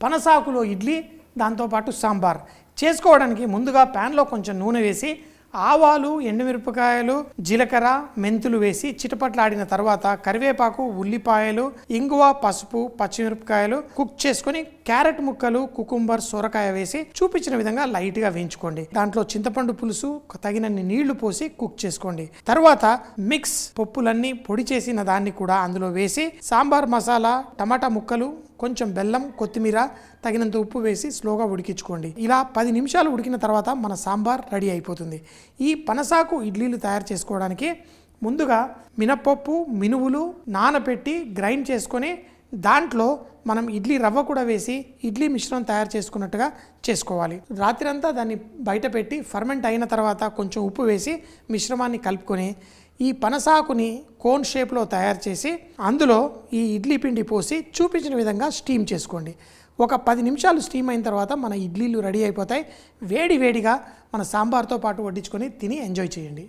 పనసాకులో ఇడ్లీ, దాంతోపాటు సాంబార్ చేసుకోవడానికి ముందుగా ప్యాన్లో కొంచెం నూనె వేసి ఆవాలు, ఎండుమిరపకాయలు, జీలకర్ర, మెంతులు వేసి చిటపట్లాడిన తర్వాత కరివేపాకు, ఉల్లిపాయలు, ఇంగువ, పసుపు, పచ్చిమిరపకాయలు కుక్ చేసుకొని క్యారెట్ ముక్కలు, కుకుంబర్, సొరకాయ వేసి చూపించిన విధంగా లైట్గా వేయించుకోండి. దాంట్లో చింతపండు పులుసు తగినన్ని నీళ్లు పోసి కుక్ చేసుకోండి. తర్వాత మిక్స్ పప్పులన్నీ పొడి చేసిన దాన్ని కూడా అందులో వేసి సాంబార్ మసాలా, టమాటా ముక్కలు, కొంచెం బెల్లం, కొత్తిమీర, తగినంత ఉప్పు వేసి స్లోగా ఉడికించుకోండి. ఇలా 10 నిమిషాలు ఉడికిన తర్వాత మన సాంబార్ రెడీ అయిపోతుంది. ఈ పనసాకు ఇడ్లీలు తయారు చేసుకోవడానికి ముందుగా మినపప్పు, మినువులు నానబెట్టి గ్రైండ్ చేసుకొని దాంట్లో మనం ఇడ్లీ రవ్వ కూడా వేసి ఇడ్లీ మిశ్రమం తయారు చేసుకున్నట్టుగా చేసుకోవాలి. రాత్రంతా దాన్ని బయట పెట్టి ఫర్మెంట్ అయిన తర్వాత కొంచెం ఉప్పు వేసి మిశ్రమాన్ని కలుపుకొని ఈ పనసాకుని కోన్ షేప్లో తయారు చేసి అందులో ఈ ఇడ్లీ పిండి పోసి చూపించిన విధంగా స్టీమ్ చేసుకోండి. ఒక 10 నిమిషాలు స్టీమ్ అయిన తర్వాత మన ఇడ్లీలు రెడీ అయిపోతాయి. వేడి వేడిగా మన సాంబార్తో పాటు వడ్డించుకొని తిని ఎంజాయ్ చేయండి.